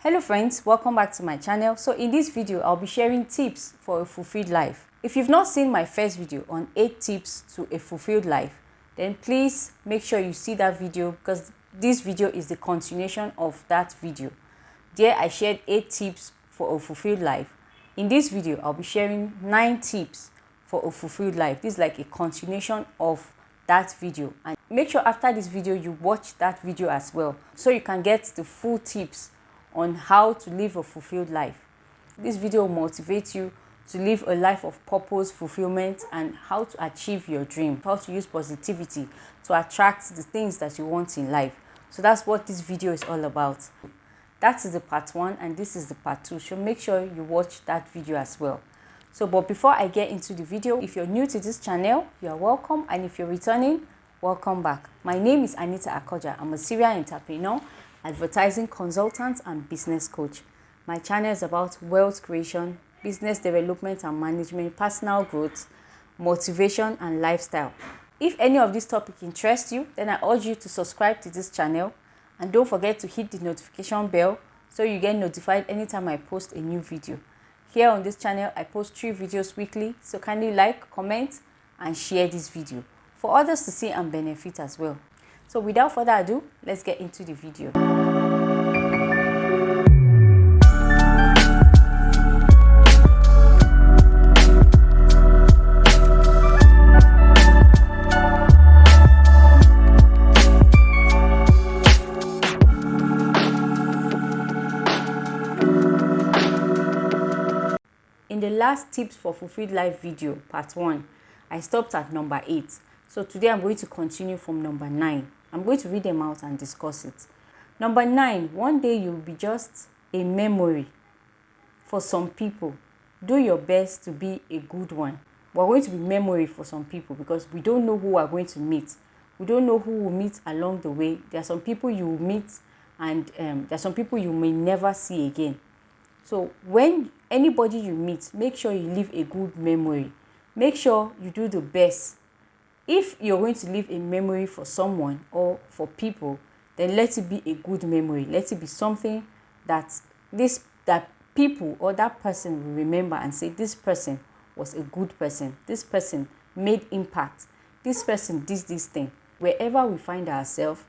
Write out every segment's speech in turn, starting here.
Hello friends, welcome back to my channel. So in this video, I'll be sharing tips for a fulfilled life. If you've not seen my first video on 8 tips to a fulfilled life, then please make sure you see that video because this video is the continuation of that video. There I shared 8 tips for a fulfilled life. In this video, I'll be sharing 9 tips for a fulfilled life. This is like a continuation of that video, and make sure after this video you watch that video as well so you can get the full tips on how to live a fulfilled life. This video will motivate you to live a life of purpose, fulfillment, and how to achieve your dream, how to use positivity to attract the things that you want in life. So that's what this video is all about. That is the part 1 and this is the part 2. So make sure you watch that video as well. So but before I get into the video, if you're new to this channel, you are welcome, and if you're returning, welcome back. My name is Anita Akoja. I'm a serial entrepreneur, advertising consultant, and business coach. My channel is about wealth creation, business development and management, personal growth, motivation, and lifestyle. If any of these topics interest you, then I urge you to subscribe to this channel, and don't forget to hit the notification bell so you get notified anytime I post a new video. Here on this channel, I post 3 videos weekly, so kindly like, comment, and share this video for others to see and benefit as well. So without further ado, let's get into the video. In the last tips for fulfilled life video, part 1, I stopped at number 8. So today I'm going to continue from number 9. I'm going to read them out and discuss it. Number 9, one day you'll be just a memory for some people. Do your best to be a good one. We're going to be memory for some people because we don't know who we're going to meet. We don't know who we'll meet along the way. There are some people you will meet, and there are some people you may never see again. So when anybody you meet, make sure you leave a good memory. Make sure you do the best. If you're going to leave a memory for someone or for people, then let it be a good memory. Let it be something that people or that person will remember and say, this person was a good person. This person made impact. This person did this thing. Wherever we find ourselves,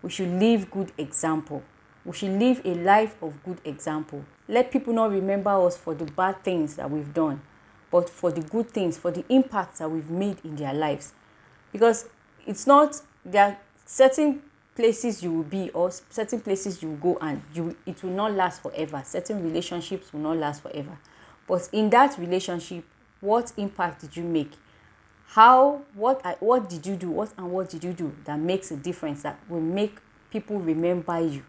we should leave good example. We should live a life of good example. Let people not remember us for the bad things that we've done, but for the good things, for the impact that we've made in their lives. Because it's not, there are certain places you will be or certain places you will go and it will not last forever. Certain relationships will not last forever. But in that relationship, what impact did you make? What did you do? What did you do that makes a difference, that will make people remember you?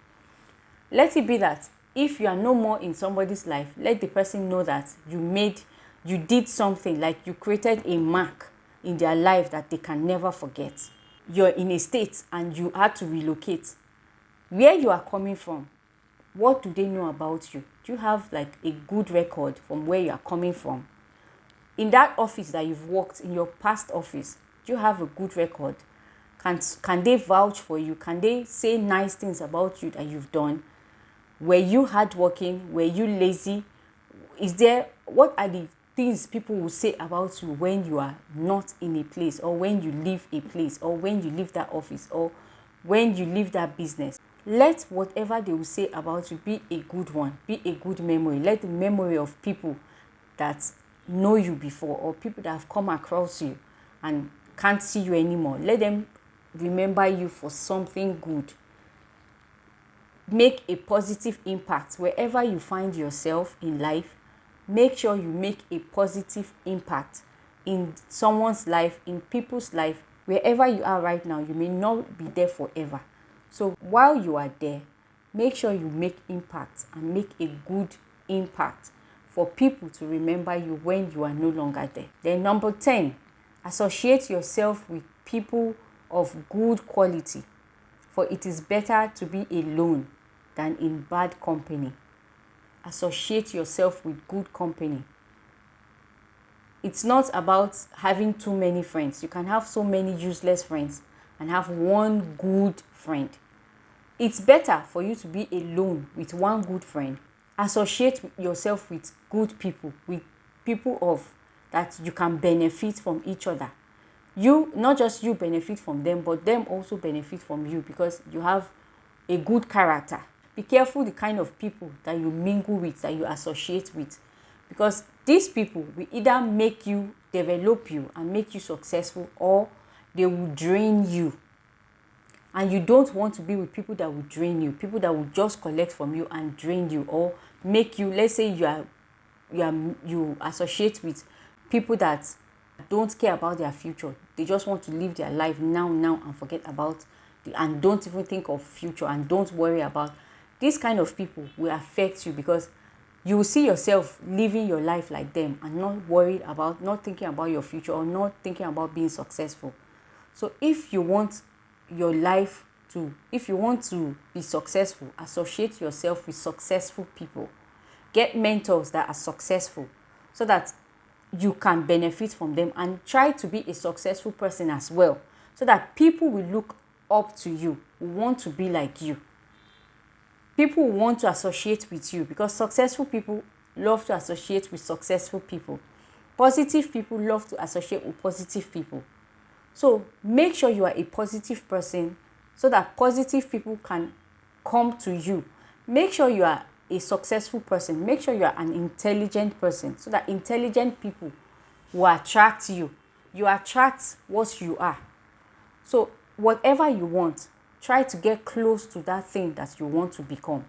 Let it be that if you are no more in somebody's life, let the person know that you did something, like you created a mark in their life that they can never forget. You're in a state and you had to relocate. Where you are coming from, what do they know about you? Do you have like a good record from where you are coming from? In that office that you've worked, in your past office, do you have a good record? Can they vouch for you? Can they say nice things about you that you've done? Were you hardworking? Were you lazy? What are the things people will say about you when you are not in a place, or when you leave a place, or when you leave that office, or when you leave that business? Let whatever they will say about you be a good one, be a good memory. Let the memory of people that know you before, or people that have come across you and can't see you anymore, let them remember you for something good. Make a positive impact wherever you find yourself in life. Make sure you make a positive impact in someone's life, in people's life. Wherever you are right now, you may not be there forever. So while you are there, make sure you make impact and make a good impact for people to remember you when you are no longer there. Then number 10, associate yourself with people of good quality, for it is better to be alone than in bad company. Associate yourself with good company. It's not about having too many friends. You can have so many useless friends and have one good friend. It's better for you to be alone with one good friend. Associate yourself with good people, with people of that you can benefit from each other. You, not just you benefit from them, but them also benefit from you because you have a good character. Be careful the kind of people that you mingle with, that you associate with, because these people will either make you, develop you and make you successful, or they will drain you. And you don't want to be with people that will drain you, people that will just collect from you and drain you, or make you, let's say you associate with people that don't care about their future. They just want to live their life now and forget about and don't even think of future and don't worry about. This kind of people will affect you because you will see yourself living your life like them and not worried about, not thinking about your future or not thinking about being successful. So if you want your life to, if you want to be successful, associate yourself with successful people. Get mentors that are successful so that you can benefit from them, and try to be a successful person as well so that people will look up to you, will want to be like you. People will want to associate with you because successful people love to associate with successful people. Positive people love to associate with positive people. So make sure you are a positive person so that positive people can come to you. Make sure you are a successful person. Make sure you are an intelligent person so that intelligent people will attract you. You attract what you are. So whatever you want, try to get close to that thing that you want to become.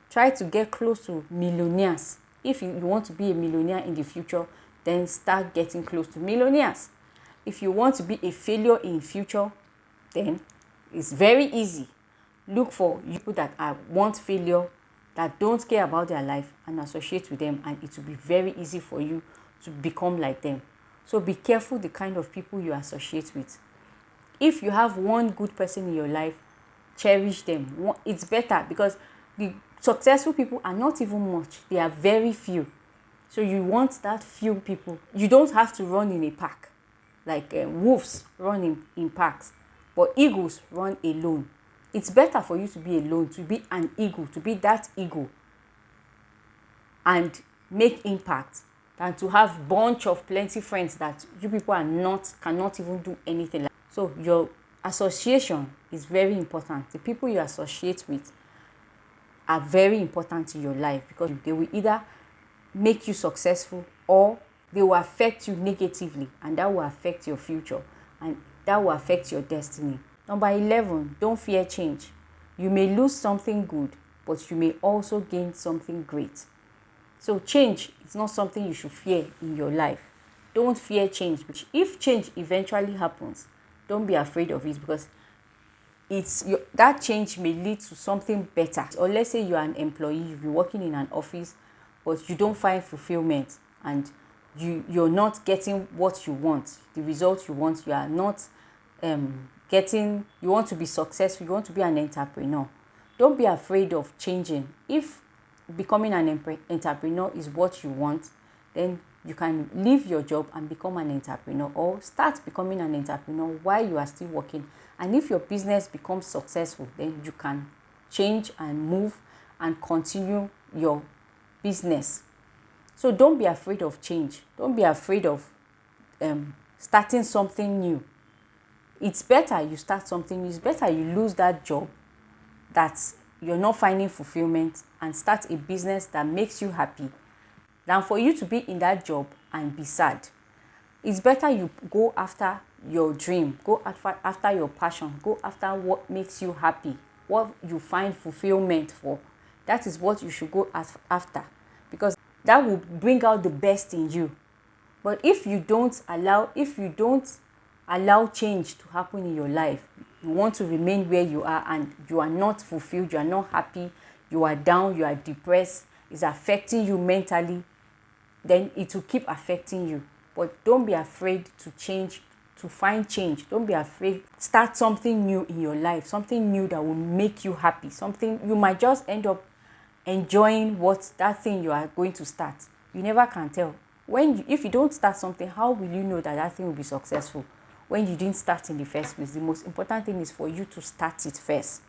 Try to get close to millionaires. If you want to be a millionaire in the future, then start getting close to millionaires. If you want to be a failure in future, then it's very easy. Look for people that want failure, that don't care about their life, and associate with them, and it will be very easy for you to become like them. So be careful the kind of people you associate with. If you have one good person in your life, cherish them. It's better because the successful people are not even much. They are very few. So you want that few people. You don't have to run in a pack. Like wolves run in packs, but eagles run alone. It's better for you to be alone, to be an eagle, to be that eagle and make impact, than to have bunch of plenty friends that you people cannot even do anything like. So your association is very important. The people you associate with are very important in your life because they will either make you successful or they will affect you negatively, and that will affect your future and that will affect your destiny. Number 11, don't fear change. You may lose something good, but you may also gain something great. So change is not something you should fear in your life. Don't fear change. If change eventually happens, don't be afraid of it because that change may lead to something better. Or let's say you are an employee, you'll be working in an office, but you don't find fulfillment and you're not getting what you want, the result you want. You are not you want to be successful, you want to be an entrepreneur. Don't be afraid of changing. If becoming an entrepreneur is what you want, then you can leave your job and become an entrepreneur, or start becoming an entrepreneur while you are still working. And if your business becomes successful, then you can change and move and continue your business. So don't be afraid of change. Don't be afraid of starting something new. It's better you start something new. It's better you lose that job that you're not finding fulfillment and start a business that makes you happy than for you to be in that job and be sad. It's better you go after your dream, go after your passion, go after what makes you happy, what you find fulfillment for. That is what you should go after, because that will bring out the best in you. But if you don't allow change to happen in your life, you want to remain where you are and you are not fulfilled, you are not happy, you are down, you are depressed, it's affecting you mentally, then it will keep affecting you. But don't be afraid to change, to find change. Don't be afraid. Start something new in your life, something new that will make you happy, something you might just end up enjoying that thing you are going to start. You never can tell. If you don't start something, how will you know that thing will be successful when you didn't start in the first place? The most important thing is for you to start it first.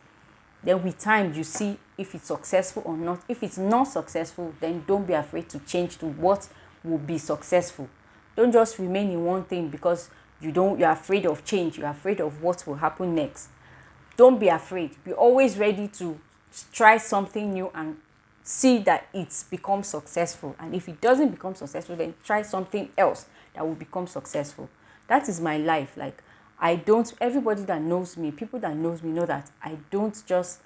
Then with time, you see if it's successful or not. If it's not successful, then don't be afraid to change to what will be successful. Don't just remain in one thing because you're afraid of change. You're afraid of what will happen next. Don't be afraid. Be always ready to try something new and see that it's become successful. And if it doesn't become successful, then try something else that will become successful. That is my life. Like, everybody that knows me, people that knows me know that I don't just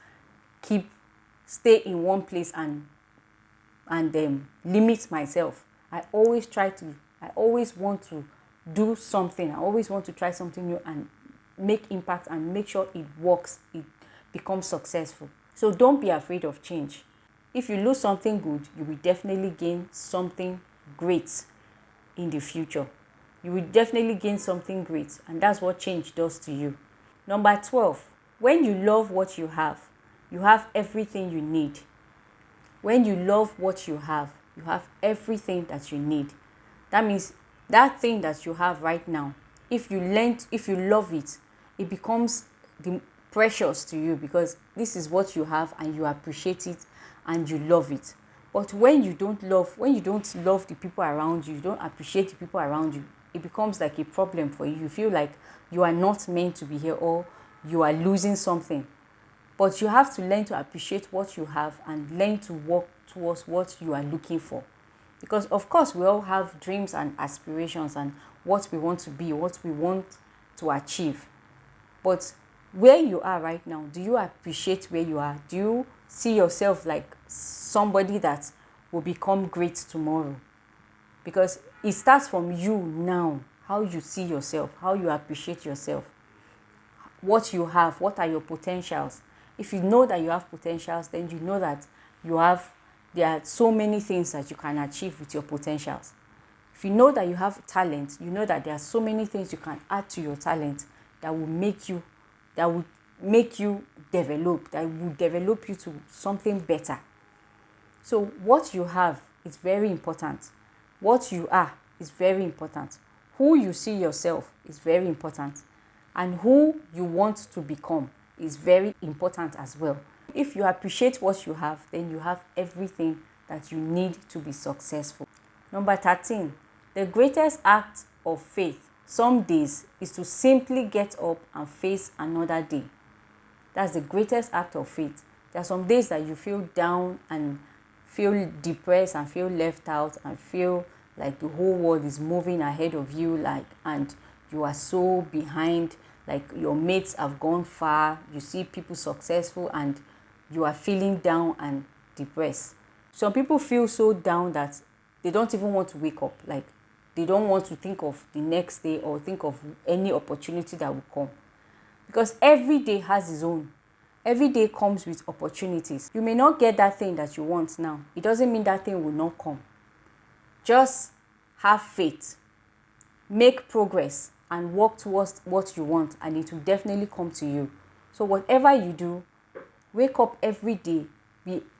stay in one place and limit myself. I always want to do something. I always want to try something new and make impact and make sure it works, it becomes successful. So don't be afraid of change. If you lose something good, you will definitely gain something great in the future. You will definitely gain something great, and that's what change does to you. Number 12, when you love what you have everything you need. When you love what you have everything that you need. That means that thing that you have right now, if you love it, it becomes precious to you because this is what you have and you appreciate it and you love it. But when you don't love the people around you, you don't appreciate the people around you, it becomes like a problem for you. You feel like you are not meant to be here or you are losing something. But you have to learn to appreciate what you have and learn to work towards what you are looking for. Because of course we all have dreams and aspirations and what we want to be, what we want to achieve. But where you are right now, do you appreciate where you are? Do you see yourself like somebody that will become great tomorrow? Because it starts from you now, how you see yourself, how you appreciate yourself, what you have, what are your potentials. If you know that you have potentials, then you know that there are so many things that you can achieve with your potentials. If you know that you have talent, you know that there are so many things you can add to your talent that will make you develop, that will develop you to something better. So what you have is very important. What you are is very important. Who you see yourself is very important. And who you want to become is very important as well. If you appreciate what you have, then you have everything that you need to be successful. Number 13, the greatest act of faith some days is to simply get up and face another day. That's the greatest act of faith. There are some days that you feel down and feel depressed and feel left out and feel like the whole world is moving ahead of you, and you are so behind, like your mates have gone far, you see people successful and you are feeling down and depressed. Some people feel so down that they don't even want to wake up, like they don't want to think of the next day or think of any opportunity that will come. Because every day has its own. Every day comes with opportunities. You may not get that thing that you want now. It doesn't mean that thing will not come. Just have faith, make progress, and work towards what you want, and it will definitely come to you. So whatever you do, wake up every day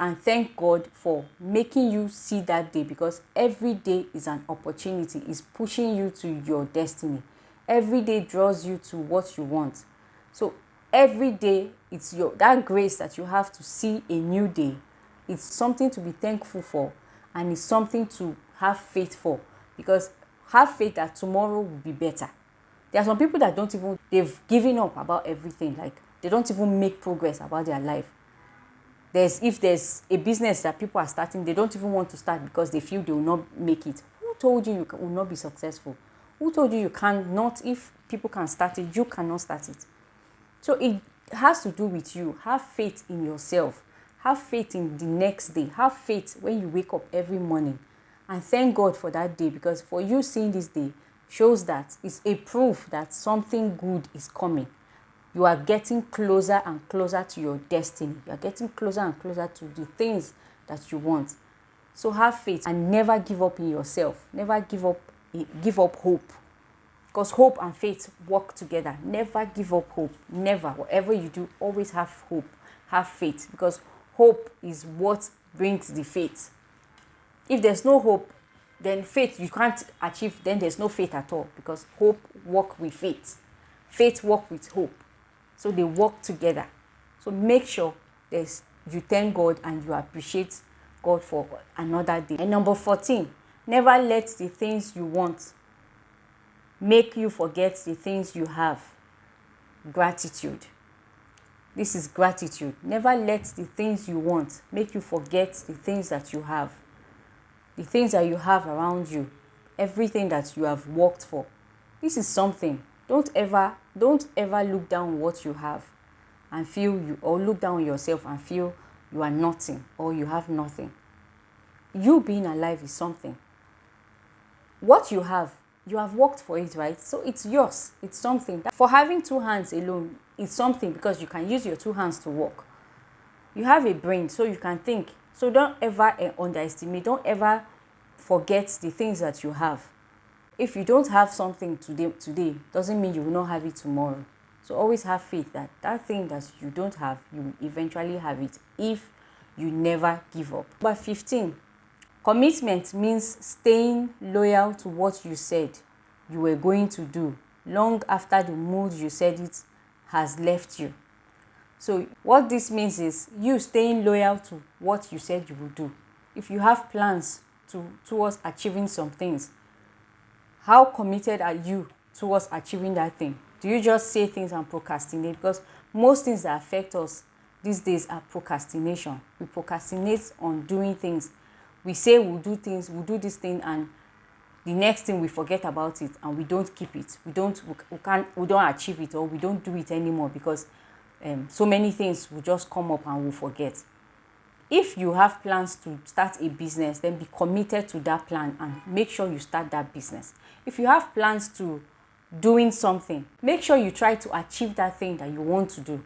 and thank God for making you see that day, because every day is an opportunity, is pushing you to your destiny. Every day draws you to what you want. So every day, it's that grace that you have to see a new day. It's something to be thankful for, and it's something to have faith for, because have faith that tomorrow will be better. There are some people that they've given up about everything. Like they don't even make progress about their life. If there's a business that people are starting, they don't even want to start because they feel they will not make it. Who told you will not be successful? Who told you cannot? If people can start it, you cannot start it. So it has to do with you. Have faith in yourself. Have faith in the next day. Have faith when you wake up every morning. And thank God for that day, because for you seeing this day shows that it's a proof that something good is coming. You are getting closer and closer to your destiny. You are getting closer and closer to the things that you want. So have faith and never give up in yourself. Never give up hope. Because hope and faith work together. Never give up hope. Never. Whatever you do, always have hope. Have faith. Because hope is what brings the faith. If there's no hope, then faith you can't achieve. Then there's no faith at all. Because hope works with faith. Faith works with hope. So they work together. So make sure you thank God and you appreciate God for another day. And number 14, never let the things you want make you forget the things you have. Gratitude. This is gratitude. Never let the things you want make you forget the things that you have. The things that you have around you, everything that you have worked for. This is something. Don't ever look down on what you have and feel or look down on yourself and feel you are nothing or you have nothing. You being alive is something. What you have worked for it, right? So it's yours. It's something. For having two hands alone, it's something because you can use your two hands to walk. You have a brain, so you can think. So don't ever underestimate, don't ever forget the things that you have. If you don't have something today doesn't mean you will not have it tomorrow. So always have faith that that thing that you don't have, you will eventually have it if you never give up. Number 15, commitment means staying loyal to what you said you were going to do long after the mood you said it has left you. So what this means is you staying loyal to what you said you will do. If you have plans towards achieving some things, how committed are you towards achieving that thing? Do you just say things and procrastinate? Because most things that affect us these days are procrastination. We procrastinate on doing things. We say we'll do things, we'll do this thing, and the next thing we forget about it and we don't keep it. We don't achieve it, or we don't do it anymore because so many things will just come up and we'll forget. If you have plans to start a business, then be committed to that plan and make sure you start that business. If you have plans to doing something, make sure you try to achieve that thing that you want to do.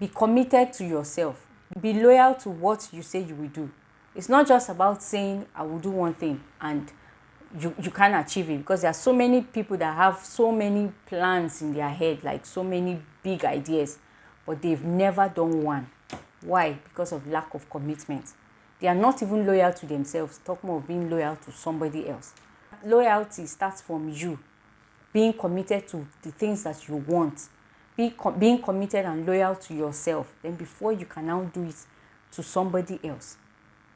Be committed to yourself. Be loyal to what you say you will do. It's not just about saying I will do one thing and you can't achieve it, because there are so many people that have so many plans in their head, like so many big ideas, but they've never done one. Why? Because of lack of commitment. They are not even loyal to themselves. Talk more of being loyal to somebody else. Loyalty starts from you being committed to the things that you want. Being committed and loyal to yourself. Then before you can now do it to somebody else.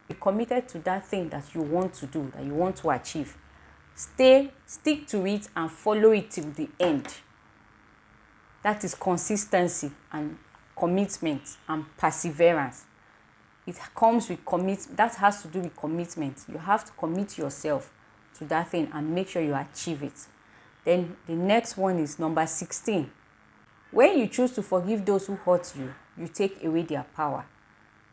Be committed to that thing that you want to do, that you want to achieve. Stick to it and follow it till the end. That is consistency and commitment and perseverance. It comes with that has to do with commitment. You have to commit yourself to that thing and make sure you achieve it. Then the next one is number 16. When you choose to forgive those who hurt you, you take away their power.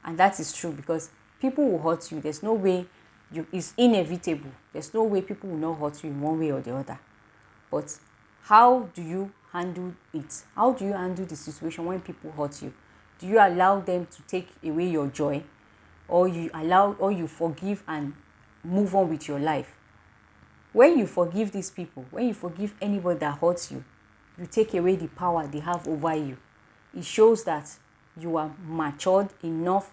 And that is true, because people will hurt you. There's no way, it's inevitable. There's no way people will not hurt you in one way or the other. But how do you handle it? How do you handle the situation when people hurt you? Do you allow them to take away your joy, or you forgive and move on with your life? When you forgive these people, when you forgive anybody that hurts you, you take away the power they have over you. It shows that you are matured enough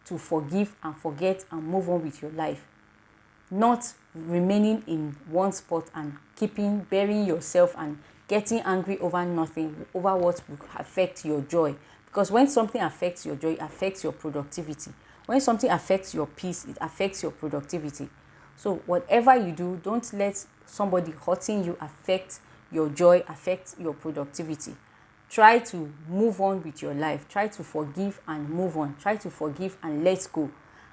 to forgive and forget and move on with your life. Not remaining in one spot and burying yourself and getting angry over nothing, over what will affect your joy. Because when something affects your joy, it affects your productivity. When something affects your peace, it affects your productivity. So whatever you do, don't let somebody hurting you affect your joy, affect your productivity. Try to move on with your life. Try to forgive and move on. Try to forgive and let go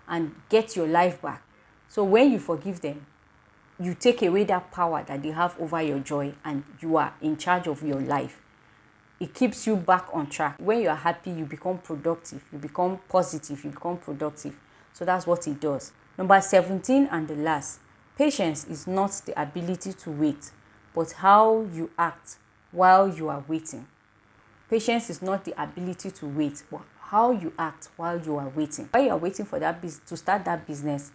and get your life back. So when you forgive them, you take away that power that they have over your joy and you are in charge of your life. It keeps you back on track. When you are happy, you become productive. You become positive. You become productive. So that's what it does. Number 17 and the last. Patience is not the ability to wait, but how you act while you are waiting. Patience is not the ability to wait, but how you act while you are waiting. While you are waiting for that to start that business,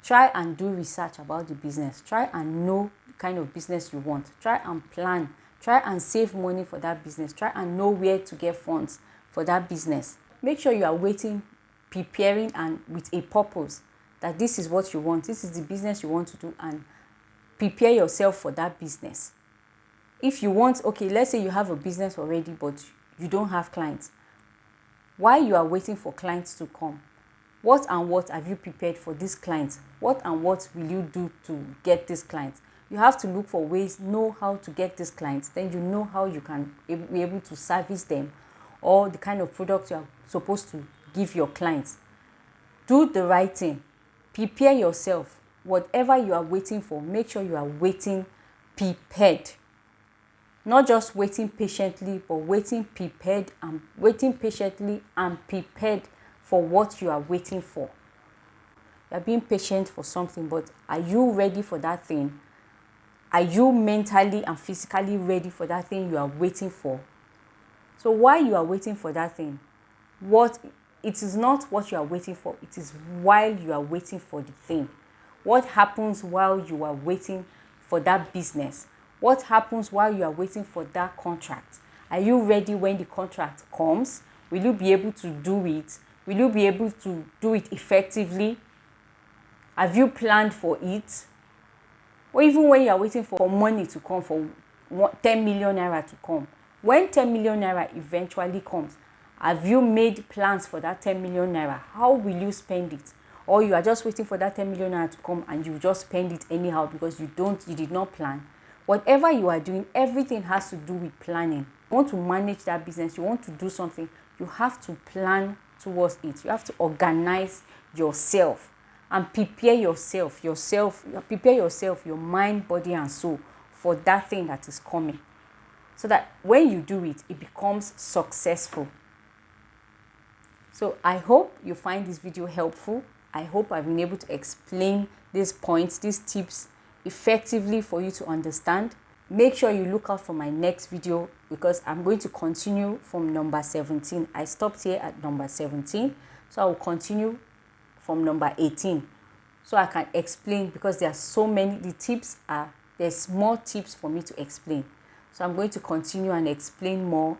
try and do research about the business. Try and know the kind of business you want. Try and plan. Try and save money for that business. Try and know where to get funds for that business. Make sure you are waiting, preparing, and with a purpose that this is what you want. This is the business you want to do, and prepare yourself for that business. If you want, okay, let's say you have a business already, but you don't have clients. while you are waiting for clients to come, what and what have you prepared for these clients? What and what will you do to get these clients? You have to look for ways, know how to get these clients. Then you know how you can be able to service them, or the kind of product you are supposed to give your clients. Do the right thing. Prepare yourself. Whatever you are waiting for, make sure you are waiting prepared. Not just waiting patiently, but waiting prepared and waiting patiently and prepared for what you are waiting for. You are being patient for something, but are you ready for that thing? Are you mentally and physically ready for that thing you are waiting for? So while you are waiting for that thing, it is not what you are waiting for, it is while you are waiting for the thing. What happens while you are waiting for that business? What happens while you are waiting for that contract? Are you ready when the contract comes? Will you be able to do it? Will you be able to do it effectively? Have you planned for it? Or even when you are waiting for money to come, for 10 million naira to come. When 10 million naira eventually comes, have you made plans for that 10 million naira? How will you spend it? Or you are just waiting for that 10 million naira to come and you just spend it anyhow because you did not plan. Whatever you are doing, everything has to do with planning. You want to manage that business, you want to do something, you have to plan towards it. You have to organize yourself and prepare yourself, prepare yourself, your mind, body, and soul for that thing that is coming. So that when you do it, it becomes successful. So I hope you find this video helpful. I hope I've been able to explain these points, these tips effectively for you to understand. Make sure you look out for my next video because I'm going to continue from number 17. I stopped here at number 17. So I will continue from number 18. So I can explain because there are so many, there's more tips for me to explain. So I'm going to continue and explain more